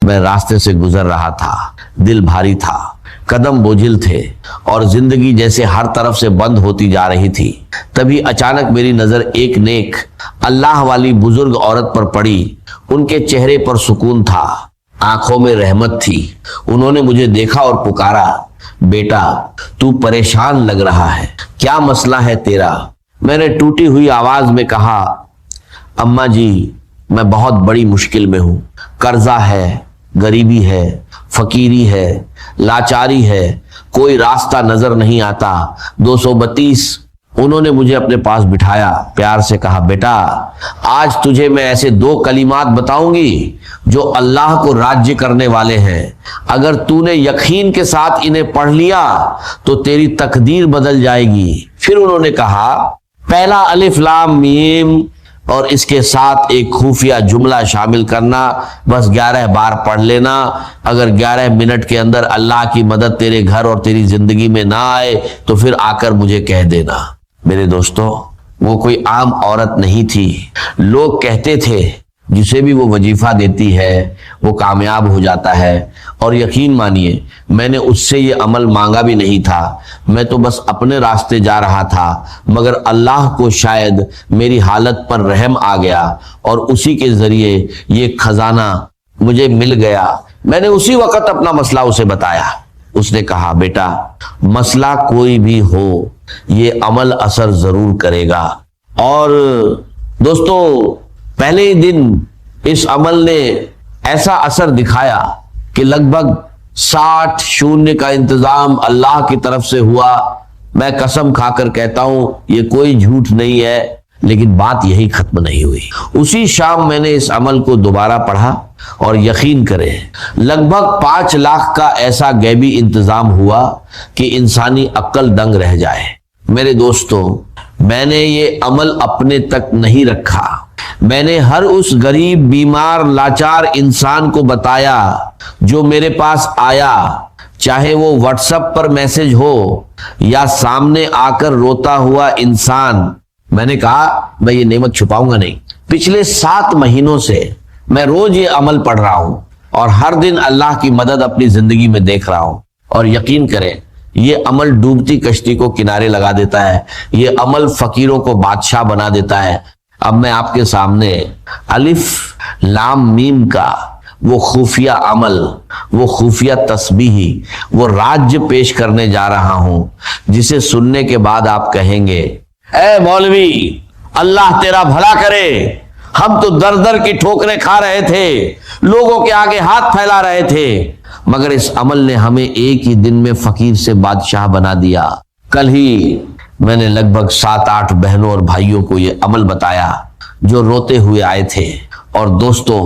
मैं रास्ते से गुजर रहा था, दिल भारी था, कदम बोझिल थे और जिंदगी जैसे हर तरफ से बंद होती जा रही थी। तभी अचानक मेरी नजर एक नेक अल्लाह वाली बुजुर्ग औरत पर पड़ी। उनके चेहरे पर सुकून था, आंखों में रहमत थी। उन्होंने मुझे देखा और पुकारा, बेटा तू परेशान लग रहा है, क्या मसला है तेरा? मैंने टूटी हुई आवाज में कहा, अम्मा जी मैं बहुत बड़ी मुश्किल में हूं। कर्जा है, गरीबी है, फकीरी है, लाचारी है, कोई रास्ता नजर नहीं आता। 232। उन्होंने मुझे अपने पास बिठाया, प्यार से कहा, बेटा आज तुझे मैं ऐसे 2 कलिमात बताऊंगी जो अल्लाह को राज्य करने वाले हैं। अगर तूने यकीन के साथ इन्हें पढ़ लिया तो तेरी तकदीर बदल जाएगी। फिर उन्होंने कहा, पहला अलिफ लाम मीम और इसके साथ एक खुफिया जुमला शामिल करना, बस 11 बार पढ़ लेना। अगर 11 मिनट के अंदर अल्लाह की मदद तेरे घर और तेरी जिंदगी में ना आए तो फिर आकर मुझे कह देना। मेरे दोस्तों, वो कोई आम औरत नहीं थी। लोग कहते थे जिसे भी वो वजीफा देती है वो कामयाब हो जाता है, और यकीन मानिए मैंने उससे ये अमल मांगा भी नहीं था। मैं तो बस अपने रास्ते जा रहा था, मगर अल्लाह को शायद मेरी हालत पर रहम आ गया और उसी के जरिए ये खजाना मुझे मिल गया। मैंने उसी वक्त अपना मसला उसे बताया। उसने कहा, बेटा मसला कोई भी हो ये अमल असर जरूर करेगा। और दोस्तों, पहले ही दिन इस अमल ने ऐसा असर दिखाया कि लगभग 60 शून्य का इंतजाम अल्लाह की तरफ से हुआ। मैं कसम खाकर कहता हूं ये कोई झूठ नहीं है, लेकिन बात यही खत्म नहीं हुई। उसी शाम मैंने इस अमल को दोबारा पढ़ा और यकीन करें लगभग 5 लाख का ऐसा गैबी इंतजाम हुआ कि इंसानी अक्ल दंग रह जाए। मेरे दोस्तों, मैंने ये अमल अपने तक नहीं रखा। मैंने हर उस गरीब, बीमार, लाचार इंसान को बताया जो मेरे पास आया, चाहे वो व्हाट्सएप पर मैसेज हो या सामने आकर रोता हुआ इंसान। मैंने कहा मैं ये नेमत छुपाऊंगा नहीं। पिछले 7 महीनों से मैं रोज ये अमल पढ़ रहा हूं और हर दिन अल्लाह की मदद अपनी जिंदगी में देख रहा हूं। और यकीन करें ये अमल डूबती कश्ती को किनारे लगा देता है। ये अमल फकीरों को बादशाह बना देता है। अब मैं आपके सामने अलिफ लाम मीम का वो खुफिया अमल, वो खुफिया तस्बीही, वो राज्य पेश करने जा रहा हूं जिसे सुनने के बाद आप कहेंगे, ए मौलवी अल्लाह तेरा भला करे, हम तो दर दर की ठोकरें खा रहे थे, लोगों के आगे हाथ फैला रहे थे, मगर इस अमल ने हमें एक ही दिन में फकीर से बादशाह बना दिया। कल ही मैंने लगभग 7-8 बहनों और भाइयों को ये अमल बताया जो रोते हुए आए थे। और दोस्तों,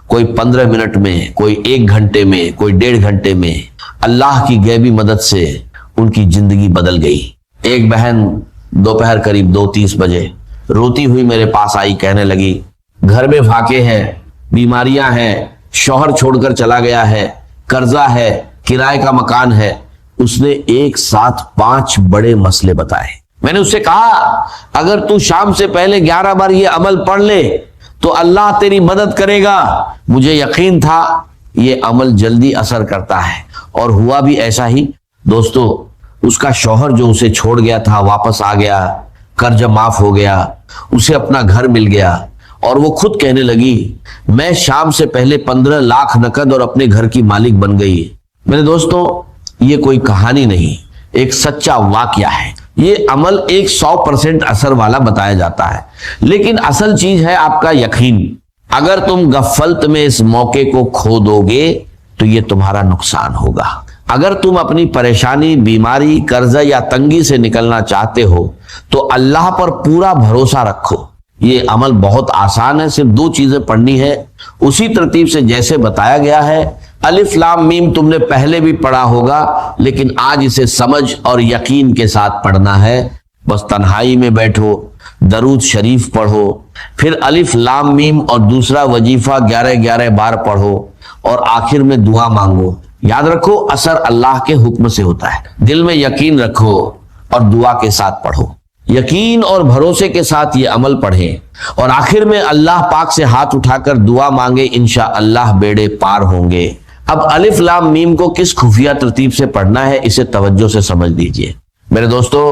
कोई 15 मिनट में, कोई 1 घंटे में, कोई 1.5 घंटे में अल्लाह की गैबी मदद से उनकी जिंदगी बदल गई। एक बहन दोपहर करीब 2:30 बजे रोती हुई मेरे पास आई, कहने लगी, घर में फाके हैं, बीमारियां हैं, शौहर छोड़कर चला गया है, कर्जा है, किराए का मकान है। उसने एक साथ 5 बड़े मसले बताए। मैंने उससे कहा, अगर तू शाम से पहले 11 बार ये अमल पढ़ ले तो अल्लाह तेरी मदद करेगा। मुझे यकीन था ये अमल जल्दी असर करता है, और हुआ भी ऐसा ही। दोस्तों, उसका शौहर जो उसे छोड़ गया था वापस आ गया, कर्ज माफ हो गया, उसे अपना घर मिल गया, और वो खुद कहने लगी, मैं शाम से पहले 15 लाख नकद और अपने घर की मालिक बन गई। मेरे दोस्तों, ये कोई कहानी नहीं, एक सच्चा वाकया है। ये अमल 100% असर वाला बताया जाता है, लेकिन असल चीज है आपका यकीन। अगर तुम गफलत में इस मौके को खो दोगे तो ये तुम्हारा नुकसान होगा। अगर तुम अपनी परेशानी, बीमारी, कर्जा या तंगी से निकलना चाहते हो तो अल्लाह पर पूरा भरोसा रखो। ये अमल बहुत आसान है, सिर्फ 2 चीजें पढ़नी है उसी तरतीब से जैसे बताया गया है। अलिफ लाम मीम तुमने पहले भी पढ़ा होगा, लेकिन आज इसे समझ और यकीन के साथ पढ़ना है। बस तन्हाई में बैठो, दरूद शरीफ पढ़ो, फिर अलिफ लाम मीम और दूसरा वजीफा 11-11 बार पढ़ो, और आखिर में दुआ मांगो। याद रखो, असर अल्लाह के हुक्म से होता है। दिल में यकीन रखो और दुआ के साथ पढ़ो। यकीन और भरोसे के साथ ये अमल पढ़ें और आखिर में अल्लाह पाक से हाथ उठाकर दुआ मांगे, इंशाअल्लाह बेड़े पार होंगे। अब अलिफ लाम मीम को किस खुफिया तरतीब से पढ़ना है, इसे तवज्जो से समझ लीजिए। मेरे दोस्तों,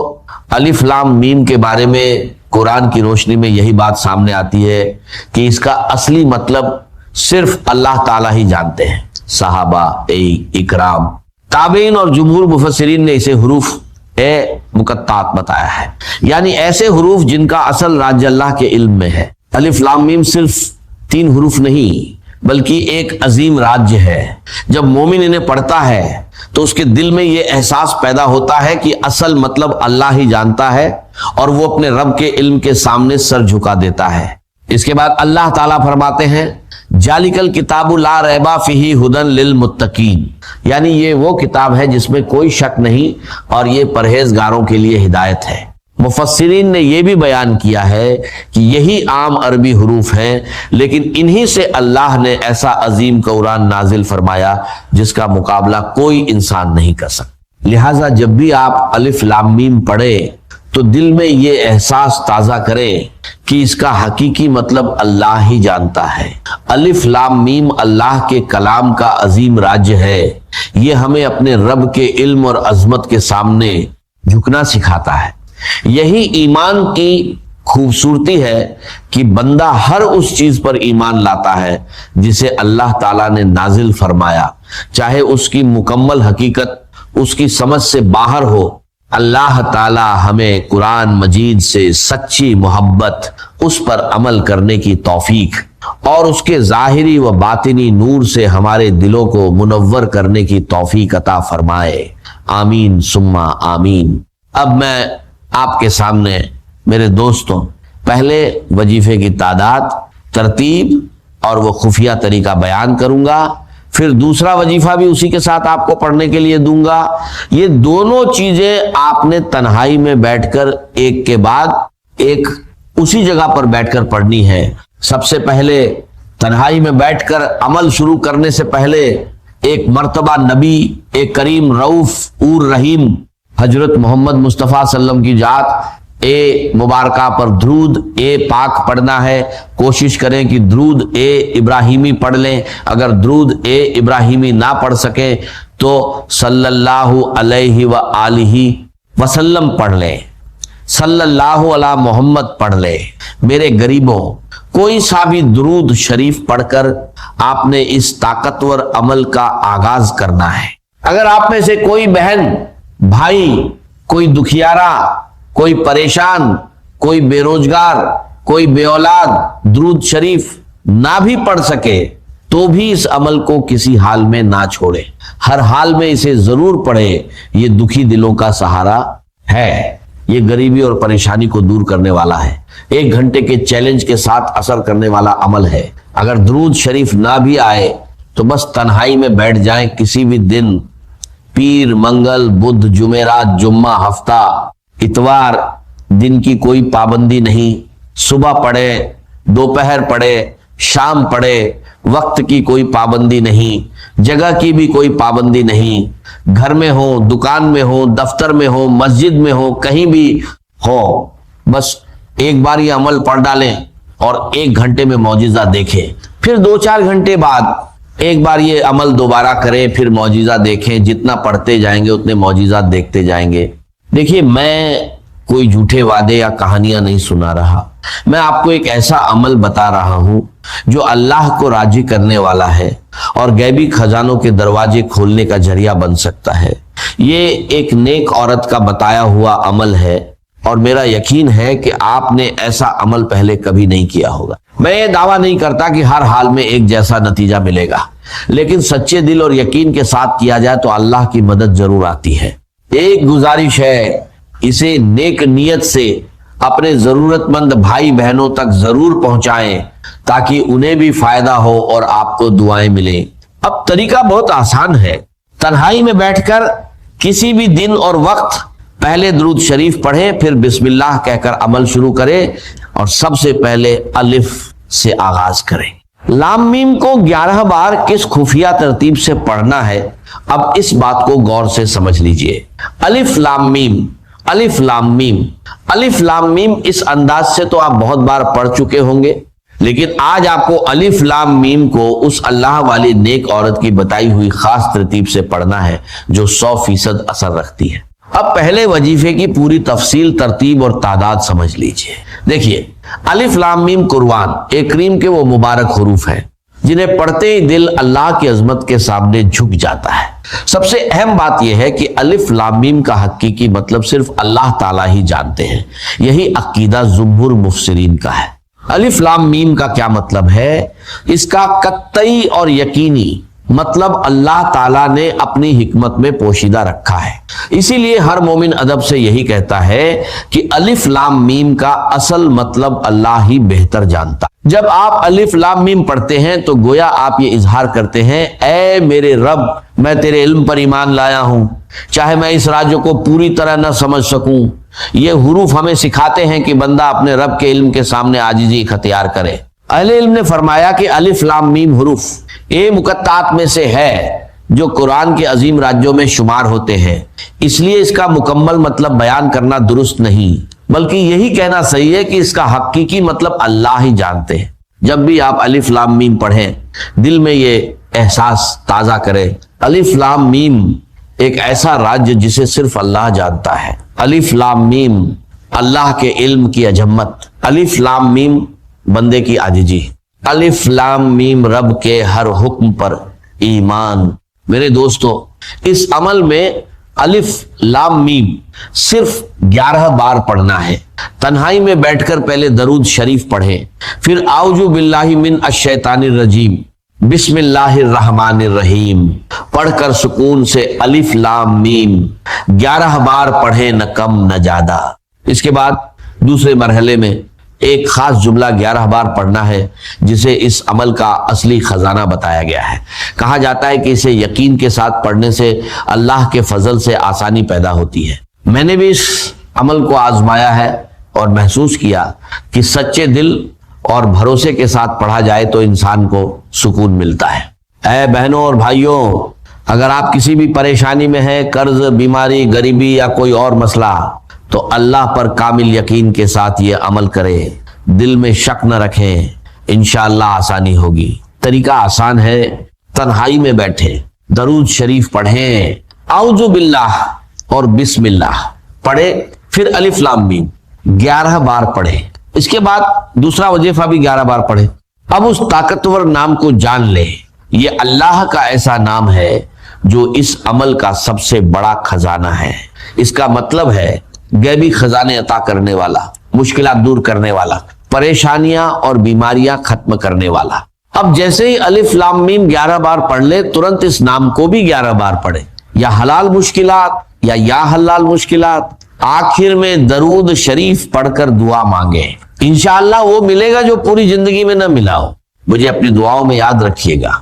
अलिफ लाम मीम के बारे में कुरान की रोशनी में यही बात सामने आती है कि इसका असली मतलब सिर्फ अल्लाह ताला ही जानते हैं। सहाबा इकराम, ताबीन और जुमहूर मुफस्सिरीन ने इसे हुरूफ ए मुकत्तात बताया है, यानी ऐसे हुरूफ जिनका असल राज्य अल्लाह के इल्म में है। अलिफ लाम मीम सिर्फ 3 हुरूफ नहीं बल्कि एक अजीम राज्य है। जब मोमिन इन्हें पढ़ता है तो उसके दिल में यह एहसास पैदा होता है कि असल मतलब अल्लाह ही जानता है और वो अपने रब के इल्म के सामने सर झुका देता है। इसके बाद अल्लाह ताला फरमाते हैं, जालिकल किताबु ला रैबा फीही हुदन लिल मुत्तकीन, यानी ये वो किताब है जिसमें कोई शक नहीं और ये परहेजगारों के लिए हिदायत है। मुफस्सिरीन ने यह भी बयान किया है कि यही आम अरबी हुरूफ हैं, लेकिन इन्हीं से अल्लाह ने ऐसा अजीम कुरान नाजिल फरमाया जिसका मुकाबला कोई इंसान नहीं कर सकता। लिहाजा जब भी आप अलिफ लाम मीम पढ़े तो दिल में ये एहसास ताजा करें कि इसका हकीकी मतलब अल्लाह ही जानता है। अलिफ लाम मीम अल्लाह के कलाम का अजीम राज्य है। ये हमें अपने रब के इल्म और अजमत के सामने झुकना सिखाता है। यही ईमान की खूबसूरती है कि बंदा हर उस चीज पर ईमान लाता है जिसे अल्लाह ताला ने नाजिल फरमाया, चाहे उसकी मुकम्मल हकीकत उसकी समझ से बाहर हो। अल्लाह ताला हमें कुरान मजीद से सच्ची मोहब्बत, उस पर अमल करने की तौफीक और उसके जाहिरी व बातिनी नूर से हमारे दिलों को मुनव्वर करने की तौफीक अता फरमाए। आमीन सुम्मा आमीन। अब मैं आपके सामने मेरे दोस्तों पहले वजीफे की तादाद, तरतीब और वो खुफिया तरीका बयान करूंगा, फिर दूसरा वजीफा भी उसी के साथ आपको पढ़ने के लिए दूंगा। ये दोनों चीजें आपने तन्हाई में बैठकर एक के बाद एक उसी जगह पर बैठकर पढ़नी है। सबसे पहले तन्हाई में बैठकर अमल शुरू करने से पहले एक मर्तबा नबी, एक करीम रऊफ उर रहीम हजरत मोहम्मद मुस्तफ़ा सल्लम की जात ए मुबारका पर द्रूद ए पाक पढ़ना है। कोशिश करें कि द्रूद ए इब्राहिमी पढ़ लें। अगर द्रूद ए इब्राहिमी ना पढ़ सके तो सल्लल्लाहु अलैहि व आलिहि वसल्लम पढ़ लें, सल्लल्लाहु अला मोहम्मद पढ़ लें। मेरे गरीबों, कोई सा भी दुरूद शरीफ पढ़कर आपने इस ताकतवर अमल का आगाज करना है। अगर आप में से कोई बहन भाई, कोई दुखियारा, कोई परेशान, कोई बेरोजगार, कोई बेऔलाद दुरूद शरीफ ना भी पढ़ सके तो भी इस अमल को किसी हाल में ना छोड़े, हर हाल में इसे जरूर पढ़े। ये दुखी दिलों का सहारा है, ये गरीबी और परेशानी को दूर करने वाला है, 1 घंटे के चैलेंज के साथ असर करने वाला अमल है। अगर दुरूद शरीफ ना भी आए तो बस तन्हाई में बैठ जाएं किसी भी दिन, पीर, मंगल, बुध, जुमेरात, जुम्मा, हफ्ता, इतवार, दिन की कोई पाबंदी नहीं। सुबह पढ़े, दोपहर पढ़े, शाम पढ़े, वक्त की कोई पाबंदी नहीं, जगह की भी कोई पाबंदी नहीं। घर में हो, दुकान में हो, दफ्तर में हो, मस्जिद में हो, कहीं भी हो, बस एक बार ये अमल पढ़ डालें और 1 घंटे में मौजिजा देखें। फिर 2-4 घंटे बाद एक बार ये अमल दोबारा करें, फिर मौजिजा देखें। जितना पढ़ते जाएंगे उतने मौजिजा देखते जाएंगे। देखिए, मैं कोई झूठे वादे या कहानियां नहीं सुना रहा, मैं आपको एक ऐसा अमल बता रहा हूं जो अल्लाह को राजी करने वाला है और गैबी खजानों के दरवाजे खोलने का जरिया बन सकता है। ये एक नेक औरत का बताया हुआ अमल है और मेरा यकीन है कि आपने ऐसा अमल पहले कभी नहीं किया होगा। मैं ये दावा नहीं करता कि हर हाल में एक जैसा नतीजा मिलेगा, लेकिन सच्चे दिल और यकीन के साथ किया जाए तो अल्लाह की मदद जरूर आती है। एक गुजारिश है, इसे नेक नियत से अपने जरूरतमंद भाई बहनों तक जरूर पहुंचाएं ताकि उन्हें भी फायदा हो और आपको दुआएं मिलें। अब तरीका बहुत आसान है। तन्हाई में बैठकर किसी भी दिन और वक्त पहले दुरूद शरीफ पढ़ें, फिर बिस्मिल्लाह कहकर अमल शुरू करें और सबसे पहले अलिफ से आगाज करें। लाम मीम को 11 बार किस खुफिया तरतीब से पढ़ना है, अब इस बात को गौर से समझ लीजिए। अलिफ लाम मीम अलिफ लाम मीम। अलिफ लाम मीम इस अंदाज से तो आप बहुत बार पढ़ चुके होंगे, लेकिन आज आपको अलिफ लाम मीम को उस अल्लाह वाली नेक औरत की बताई हुई खास तरतीब से पढ़ना है जो 100% असर रखती है। अब पहले वजीफे की पूरी तफसील, तरतीब और तादाद समझ लीजिए। देखिए, अलिफ लाम मीम कुरआन एक करीम के वो मुबारक हुरूफ हैं जिन्हें पढ़ते ही दिल अल्लाह की अजमत के सामने झुक जाता है। सबसे अहम बात यह है कि अलिफ लाम मीम का हकीकी मतलब सिर्फ अल्लाह ताला ही जानते हैं। यही अकीदा जुम्हुर मुफस्सिरीन का है। अलिफ लाम मीम का क्या मतलब है? इसका कत्तई और यकीनी मतलब अल्लाह ताला ने अपनी हिकमत में पोशीदा रखा है। इसीलिए हर मोमिन अदब से यही कहता है कि अलिफ लाम मीम का असल मतलब अल्लाह ही बेहतर जानता। जब आप अलिफ लाम मीम पढ़ते हैं तो गोया आप ये इजहार करते हैं, ऐ मेरे रब, मैं तेरे इल्म पर ईमान लाया हूं, चाहे मैं इस राज्य को पूरी तरह न समझ सकूं। ये हुरूफ हमें सिखाते हैं कि बंदा अपने रब के इल्म के सामने आजिज़ी इख्तियार करे। अहले इल्म ने फरमाया कि अलिफ लाम मीम हुरूफ ए मुकत्तात में से है जो कुरान के अजीम राज्यों में शुमार होते हैं, इसलिए इसका मुकम्मल मतलब बयान करना दुरुस्त नहीं, बल्कि यही कहना सही है कि इसका हकीकी मतलब अल्लाह ही जानते हैं। जब भी आप अलिफ लाम मीम पढ़ें, दिल में ये एहसास ताजा करें, अलिफ लाम मीम एक ऐसा राज्य जिसे सिर्फ अल्लाह जानता है। अलिफ लाम मीम अल्लाह के इल्म की अजम्मत, अलिफ लाम मीम बंदे की आजिजी, अलिफ लाम मीम रब के हर हुक्म पर ईमान। मेरे दोस्तों, इस अमल में अलिफ लाम मीम सिर्फ 11 बार पढ़ना है। तन्हाई में बैठकर पहले दरूद शरीफ पढ़ें, फिर आउजु बिल्लाहि मिन अश-शैतानिर रजीम, बिस्मिल्लाहिर रहमानिर रहीम पढ़कर सुकून से अलिफ लाम मीम 11 बार पढ़े, न कम न ज्यादा। इसके बाद दूसरे मरहले में एक खास जुमला 11 बार पढ़ना है जिसे इस अमल का असली खजाना बताया गया है। कहा जाता है कि इसे यकीन के साथ पढ़ने से अल्लाह के फजल से आसानी पैदा होती है। मैंने भी इस अमल को आजमाया है और महसूस किया कि सच्चे दिल और भरोसे के साथ पढ़ा जाए तो इंसान को सुकून मिलता है। ऐ बहनों और भाइयों, अगर आप किसी भी परेशानी में हैं, कर्ज, बीमारी, गरीबी या कोई और मसला, तो अल्लाह पर कामिल यकीन के साथ ये अमल करें, दिल में शक न रखें, इंशाअल्लाह आसानी होगी। तरीका आसान है, तन्हाई में बैठे दरूद शरीफ पढ़ें, आउज़ु बिल्लाह और बिस्मिल्लाह पढ़े, फिर अलिफ लाम मीम 11 बार पढ़े। इसके बाद दूसरा वजीफा भी 11 बार पढ़े। अब उस ताकतवर नाम को जान ले, ये अल्लाह का ऐसा नाम है जो इस अमल का सबसे बड़ा खजाना है। इसका मतलब है गैबी खजाने अता करने वाला, मुश्किलात दूर करने वाला, परेशानियां और बीमारियां खत्म करने वाला। अब जैसे ही अलिफ लाम मीम 11 बार पढ़ ले, तुरंत इस नाम को भी 11 बार पढ़े, या हलाल मुश्किलात या हलाल मुश्किलात। आखिर में दरूद शरीफ पढ़कर दुआ मांगे, इंशाअल्लाह वो मिलेगा जो पूरी जिंदगी में न मिला हो। मुझे अपनी दुआओं में याद रखिएगा।